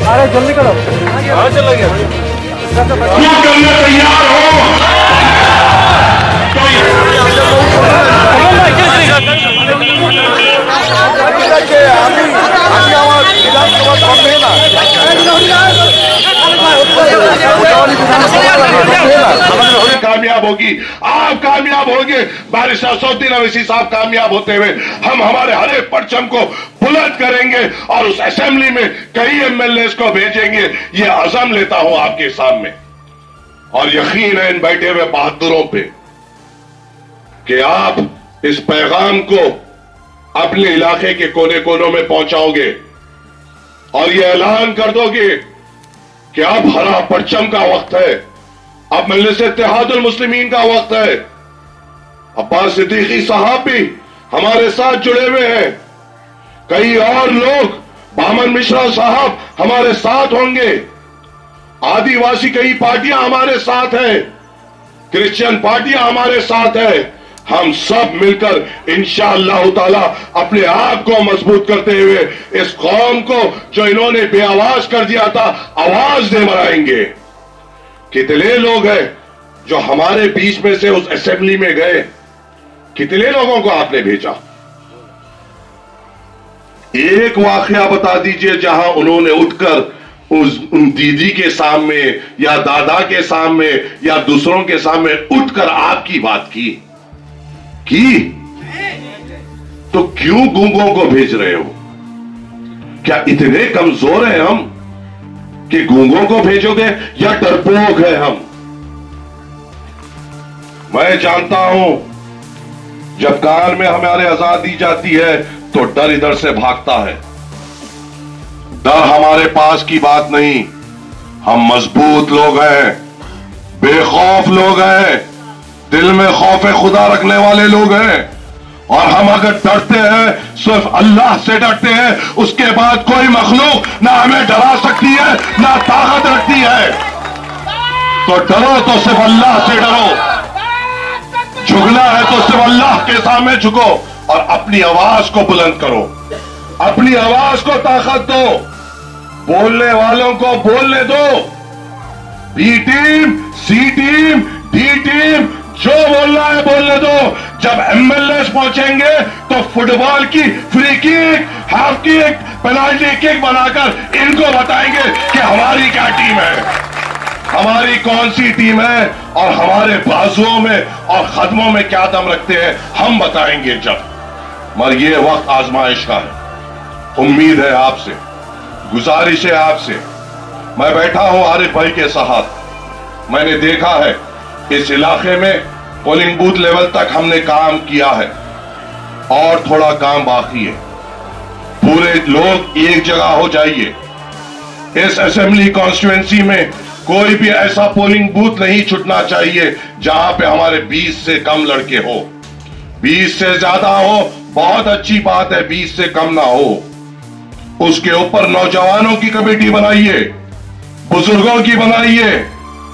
अरे जल्दी करो, चला गया करने तैयार हो कामयाब होगी, आप कामयाब होंगे। बैरिस्टर असदुद्दीन ओवैसी साहब कामयाब होते हुए हम हमारे हर एक परचम को बुलंद करेंगे और उस असेंबली में कई एमएलए को भेजेंगे। ये अज़म लेता हूं आपके सामने और यकीन है इन बैठे हुए बहादुरों पे कि आप इस पैगाम को अपने इलाके के कोने कोनों में पहुंचाओगे और ये ऐलान कर दोगे कि अब हरा परचम का वक्त है, अब मजलिस इत्तेहादुल मुस्लिमीन का वक्त है। अब्बास सिद्दीकी साहब भी हमारे साथ जुड़े हुए हैं, कई और लोग, बामन मिश्रा साहब हमारे साथ होंगे, आदिवासी कई पार्टियां हमारे साथ हैं, क्रिश्चियन पार्टियां हमारे साथ हैं। हम सब मिलकर इंशाअल्लाह ताला अपने आप को मजबूत करते हुए इस कौम को जो इन्होंने बेआवाज कर दिया था आवाज दे मराएंगे। कितने लोग हैं जो हमारे बीच में से उस असेंबली में गए, कितने लोगों को आपने भेजा? एक वाकया बता दीजिए जहां उन्होंने उठकर उन दीदी के सामने या दादा के सामने या दूसरों के सामने उठकर आपकी बात की। तो क्यों गूंगों को भेज रहे हो? क्या इतने कमजोर हैं हम कि गूंगों को भेजोगे या डरपोक है हम? मैं जानता हूं जब कान में हमारे आजाद दी जाती है तो डर इधर से भागता है। डर हमारे पास की बात नहीं, हम मजबूत लोग हैं, बेखौफ लोग हैं, दिल में खौफ खुदा रखने वाले लोग हैं और हम अगर डरते हैं सिर्फ अल्लाह से डरते हैं, उसके बाद कोई मखलूक ना हमें डरा सकती है ना ताकत रखती है। तो डरो तो सिर्फ अल्लाह से डरो, झुकना है तो सिर्फ अल्लाह के सामने झुको और अपनी आवाज को बुलंद करो, अपनी आवाज को ताकत दो, बोलने वालों को बोलने दो। बी टीम, सी टीम, डी टीम, जो बोलना है बोलने दो। जब एमएलए पहुंचेंगे तो फुटबॉल की free kick, half kick, penalty kick बनाकर इनको बताएंगे कि हमारी क्या टीम है, हमारी कौन सी टीम है और हमारे बाजुओं में और कदमों में क्या दम रखते हैं हम बताएंगे जब। मगर ये वक्त आजमाइश का है। उम्मीद है आपसे, गुजारिश है आपसे, मैं बैठा हूं आरिफ भाई के साथ, मैंने देखा है इस इलाके में पोलिंग बूथ लेवल तक हमने काम किया है और थोड़ा काम बाकी है। पूरे लोग एक जगह हो जाइए। इस असेंबली कॉन्स्टिट्यूएंसी में कोई भी ऐसा पोलिंग बूथ नहीं छूटना चाहिए जहां पे हमारे 20 से कम लड़के हो। 20 से ज्यादा हो बहुत अच्छी बात है, 20 से कम ना हो। उसके ऊपर नौजवानों की कमेटी बनाइए, बुजुर्गों की बनाइए।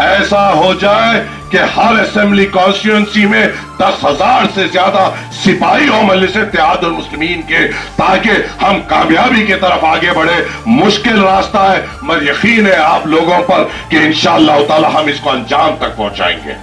ऐसा हो जाए कि हर असेंबली कॉन्स्टिट्यूएंसी में 10,000 से ज्यादा सिपाही हो मजलिस इत्तेहादुल मुस्लिमीन के, ताकि हम कामयाबी की तरफ आगे बढ़े। मुश्किल रास्ता है मगर यकीन है आप लोगों पर कि इंशाअल्लाह ताला हम इसको अंजाम तक पहुंचाएंगे।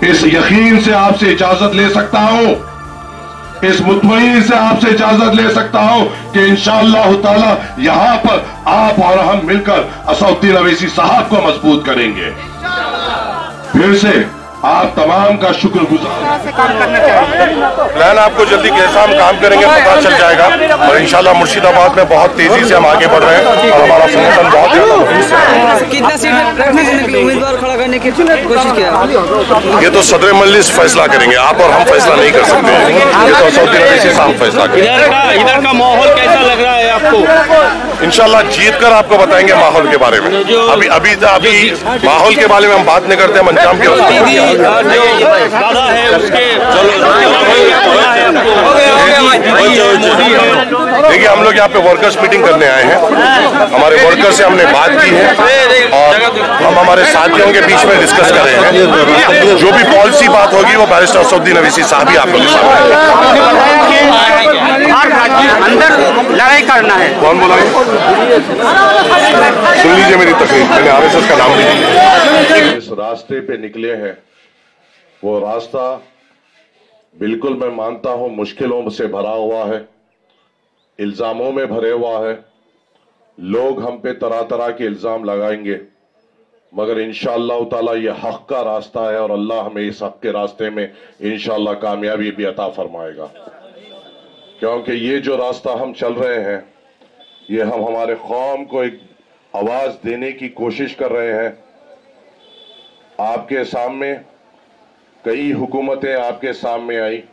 इस यकीन से आपसे इजाजत ले सकता हूं, इस मुतमईन से आपसे इजाजत ले सकता हूं कि इंशाअल्लाह ताला यहां पर आप और हम मिलकर असदुद्दीन ओवैसी साहब को मजबूत करेंगे। फिर से आप तमाम का शुक्रगुजार। प्लान आपको जल्दी कैसा हम काम करेंगे पता चल जाएगा और इंशाल्लाह मुर्शिदाबाद में बहुत तेजी से हम आगे बढ़ रहे हैं और हमारा संगठन बहुत ज्यादा। कितना सीट रखने के लिए उम्मीदवार खड़ा करने की कोशिश किया? ये तो सदर मजलिस फैसला करेंगे, आप और हम फैसला नहीं कर सकते, ये तो असदुद्दीन ओवैसी साहब फैसला करेंगे। इधर का माहौल कैसा लग रहा है आपको? इंशाल्लाह जीत कर आपको बताएंगे माहौल के बारे में। अभी माहौल के बारे में हम बात नहीं करते, हम अंजाम के दादा है उसके देखिए हम लोग यहाँ पे वर्कर्स मीटिंग करने आए हैं, हमारे वर्कर्स से हमने बात की है और हम हमारे साथियों के बीच में डिस्कस कर रहे हैं। जो भी पॉलिसी बात होगी वो बैरिस्टर असदुद्दीन ओवैसी साहब ही आप लोगों के सामने बाहर अंदर लड़ाई करना है। कौन बोला? सुन लीजिए मेरी तकरीर, मैंने आरएसएस का नाम नहीं लिया। इस रास्ते पे निकले हैं, वो रास्ता बिल्कुल मैं मानता हूं मुश्किलों से भरा हुआ है, इल्जामों में भरे हुआ है। लोग हम पे तरह तरह के इल्जाम लगाएंगे, मगर इंशाअल्लाह ताला ये हक का रास्ता है और अल्लाह हमें इस हक के रास्ते में इंशाअल्लाह कामयाबी भी अता फरमाएगा। क्योंकि ये जो रास्ता हम चल रहे हैं, ये हम हमारे कौम को एक आवाज देने की कोशिश कर रहे हैं। आपके सामने कई हुकूमतें आपके सामने आई,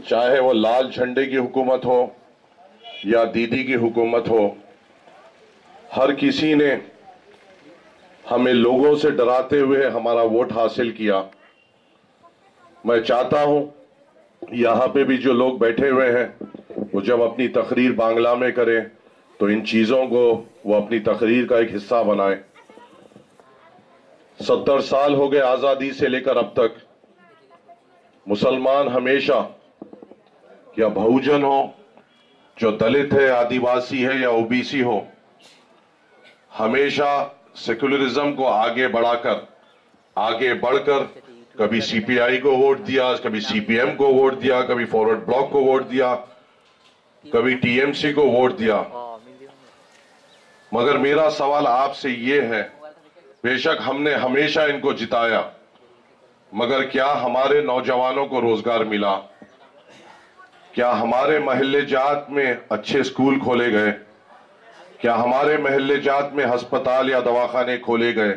चाहे वो लाल झंडे की हुकूमत हो या दीदी की हुकूमत हो, हर किसी ने हमें लोगों से डराते हुए हमारा वोट हासिल किया। मैं चाहता हूं यहां पे भी जो लोग बैठे हुए हैं वो जब अपनी तकरीर बांग्ला में करें तो इन चीजों को वो अपनी तकरीर का एक हिस्सा बनाए। 70 साल हो गए आजादी से लेकर अब तक, मुसलमान हमेशा, या बहुजन हो, जो दलित है, आदिवासी है या ओबीसी हो, हमेशा सेकुलरिज्म को आगे बढ़कर कभी सीपीआई को वोट दिया, कभी सीपीएम को वोट दिया, कभी फॉरवर्ड ब्लॉक को वोट दिया, कभी टीएमसी को वोट दिया। मगर मेरा सवाल आपसे ये है, बेशक हमने हमेशा इनको जिताया, मगर क्या हमारे नौजवानों को रोजगार मिला? क्या हमारे महल्ले जात में अच्छे स्कूल खोले गए? क्या हमारे महल्ले जात में अस्पताल या दवाखाने खोले गए?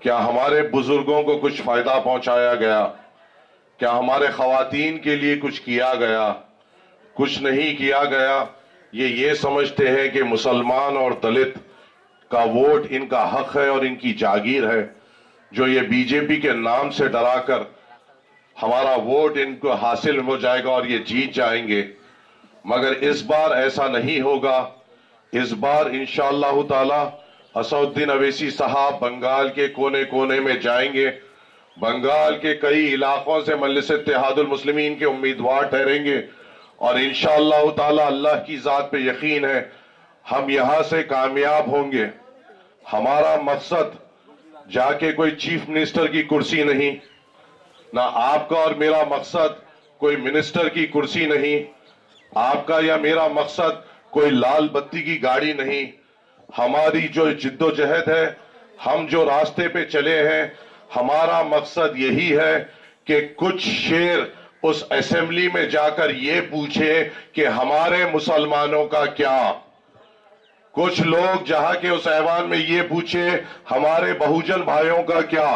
क्या हमारे बुजुर्गों को कुछ फायदा पहुंचाया गया? क्या हमारे खवातीन के लिए कुछ किया गया? कुछ नहीं किया गया। ये समझते हैं कि मुसलमान और दलित का वोट इनका हक है और इनकी जागीर है, जो ये बीजेपी के नाम से डराकर हमारा वोट इनको हासिल हो जाएगा और ये जीत जाएंगे। मगर इस बार ऐसा नहीं होगा। इस बार इंशाअल्लाह ताला असदुद्दीन अवैसी साहब बंगाल के कोने कोने में जाएंगे, बंगाल के कई इलाकों से मजलिस इत्तेहादुल मुस्लिमीन के उम्मीदवार ठहरेंगे और इंशाअल्लाह ताला अल्लाह की जात पे यकीन है हम यहां से कामयाब होंगे। हमारा मकसद जाके कोई चीफ मिनिस्टर की कुर्सी नहीं, ना आपका और मेरा मकसद कोई मिनिस्टर की कुर्सी नहीं, आपका या मेरा मकसद कोई लाल बत्ती की गाड़ी नहीं। हमारी जो जिद्दोजहद है, हम जो रास्ते पे चले हैं, हमारा मकसद यही है कि कुछ शेर उस असेंबली में जाकर ये पूछे कि हमारे मुसलमानों का क्या, कुछ लोग जहां के उस ऐवान में ये पूछे हमारे बहुजन भाइयों का क्या।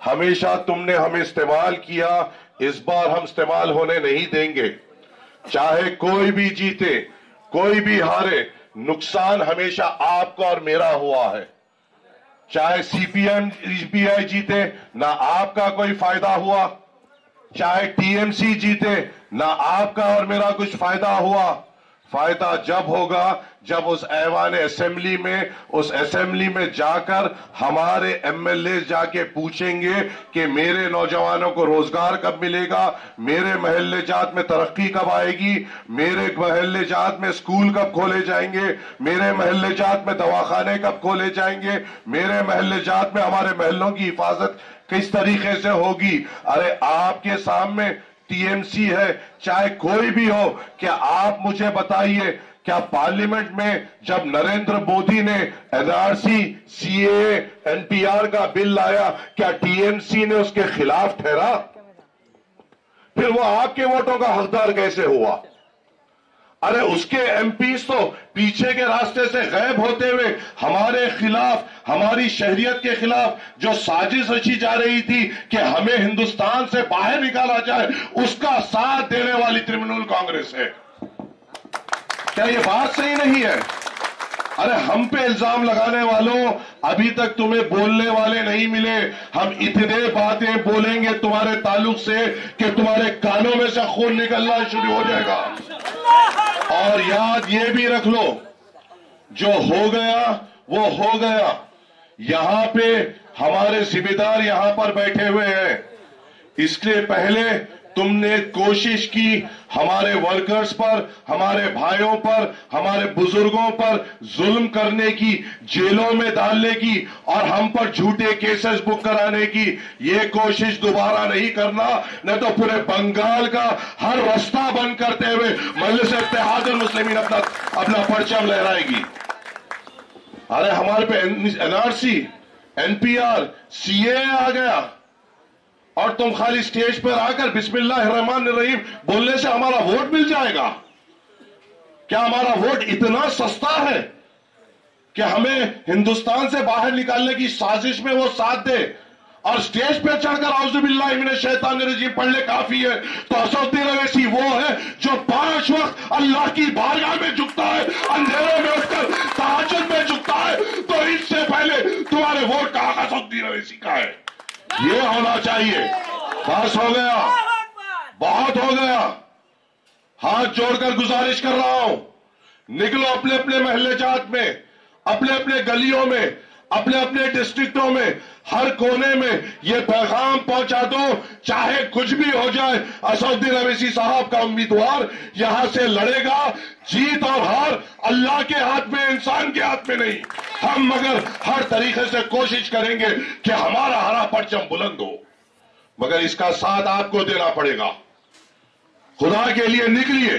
हमेशा तुमने हमें इस्तेमाल किया, इस बार हम इस्तेमाल होने नहीं देंगे। चाहे कोई भी जीते कोई भी हारे, नुकसान हमेशा आपका और मेरा हुआ है। चाहे सीपीआई जीते, ना आपका कोई फायदा हुआ, चाहे टीएमसी जीते, ना आपका और मेरा कुछ फायदा हुआ। फायदा जब होगा जब उस ऐवान असेंबली में, उस असेंबली में जाकर हमारे एमएलए जाके पूछेंगे कि मेरे नौजवानों को रोजगार कब मिलेगा, मेरे महल्ले जात में तरक्की कब आएगी, मेरे महल्ले जात में स्कूल कब खोले जाएंगे, मेरे महल्ले जात में दवाखाने कब खोले जाएंगे, मेरे महल्ले जात में हमारे महलों की हिफाजत किस तरीके से होगी। अरे आपके सामने टीएमसी है, चाहे कोई भी हो, क्या आप मुझे बताइए, क्या पार्लियामेंट में जब नरेंद्र मोदी ने एनआरसी, सीएए, एनपीआर का बिल लाया, क्या टीएमसी ने उसके खिलाफ ठहरा? फिर वो आपके वोटों का हकदार कैसे हुआ? अरे उसके एमपीज तो पीछे के रास्ते से गायब होते हुए हमारे खिलाफ, हमारी शहरियत के खिलाफ जो साजिश रची जा रही थी कि हमें हिंदुस्तान से बाहर निकाला जाए, उसका साथ देने वाली तृणमूल कांग्रेस है। क्या ये बात सही नहीं है? अरे हम पे इल्जाम लगाने वालों, अभी तक तुम्हें बोलने वाले नहीं मिले। हम इतने बातें बोलेंगे तुम्हारे ताल्लुक से कि तुम्हारे कानों में से खून निकलना शुरू हो जाएगा। और याद ये भी रख लो, जो हो गया वो हो गया। यहां पे हमारे जिम्मेदार यहां पर बैठे हुए हैं, इसलिए पहले तुमने कोशिश की हमारे वर्कर्स पर, हमारे भाइयों पर, हमारे बुजुर्गों पर जुल्म करने की, जेलों में डालने की और हम पर झूठे केसेस बुक कराने की। ये कोशिश दोबारा नहीं करना, नहीं तो पूरे बंगाल का हर रास्ता बंद करते हुए मजलिस इत्तेहादुल मुस्लिमीन अपना परचम लहराएगी। अरे हमारे पे एनआरसी, एनपीआर, सीए आ गया और तुम खाली स्टेज पर आकर बिस्मिल्लाहिर्रहमानिर्रहीम बोलने से हमारा वोट मिल जाएगा? क्या हमारा वोट इतना सस्ता है कि हमें हिंदुस्तान से बाहर निकालने की साजिश में वो साथ दे और स्टेज पे चढ़कर औज़ुबिल्लाहि मिनश शैतानिर्रजीम पढ़ने काफी है? तो असदुद्दीन अवैसी वो है जो 5 वक्त अल्लाह की बारगाह में झुकता है, अंधेरों में उठकर तहज्जुद में झुकता है। तो इससे पहले तुम्हारे वोट का हक असदुद्दीन अवैसी का है, ये होना चाहिए। बस हो गया, बहुत हो गया। हाथ जोड़कर गुजारिश कर रहा हूं, निकलो अपने अपने महल्ले जात में, अपने अपने गलियों में, अपने अपने डिस्ट्रिक्टों में, हर कोने में ये पैगाम पहुंचा दो, चाहे कुछ भी हो जाए, असदुद्दीन अवैसी साहब का उम्मीदवार यहां से लड़ेगा। जीत और हार अल्लाह के हाथ में, इंसान के हाथ में नहीं। हम मगर हर तरीके से कोशिश करेंगे कि हमारा हरा परचम बुलंद हो, मगर इसका साथ आपको देना पड़ेगा। खुदा के लिए निकलिए,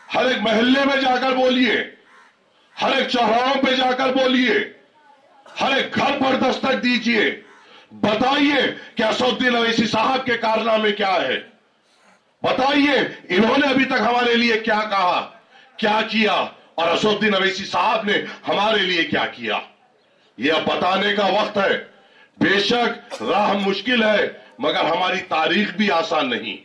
हर एक महल्ले में जाकर बोलिए, हर एक चौराहों पे जाकर बोलिए, हर एक घर पर दस्तक दीजिए, बताइए कि असदुद्दीन अवैसी साहब के कारनामे क्या है, बताइए इन्होंने अभी तक हमारे लिए क्या कहा, क्या किया और असदुद्दीन अवैसी साहब ने हमारे लिए क्या किया। यह अब बताने का वक्त है। बेशक राह मुश्किल है, मगर हमारी तारीख भी आसान नहीं।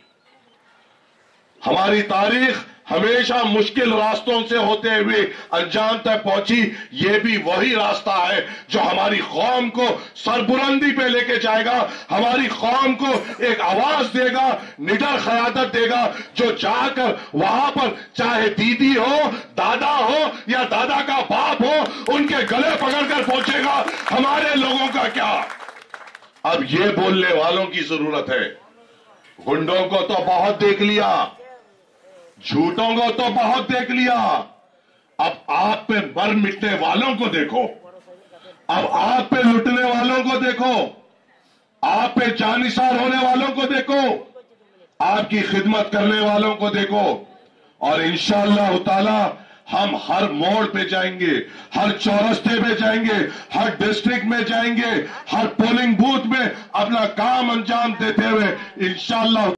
हमारी तारीख हमेशा मुश्किल रास्तों से होते हुए अंजाम तक पहुंची। ये भी वही रास्ता है जो हमारी कौम को सरबुलंदी पे लेके जाएगा, हमारी कौम को एक आवाज देगा, निडर क़यादत देगा, जो जाकर वहां पर चाहे दीदी हो, दादा हो या दादा का बाप हो, उनके गले पकड़कर पहुंचेगा। हमारे लोगों का क्या? अब ये बोलने वालों की जरूरत है। गुंडों को तो बहुत देख लिया, झूठों को तो बहुत देख लिया, अब आप पे मर मिटने वालों को देखो, अब आप पे लुटने वालों को देखो, आप पे जानिसार होने वालों को देखो, आपकी खिदमत करने वालों को देखो। और इंशाअल्लाह ताला हम हर मोड़ पे जाएंगे, हर चौरस्ते पे जाएंगे, हर डिस्ट्रिक्ट में जाएंगे, हर पोलिंग बूथ में अपना काम अंजाम देते हुए इंशाअल्लाह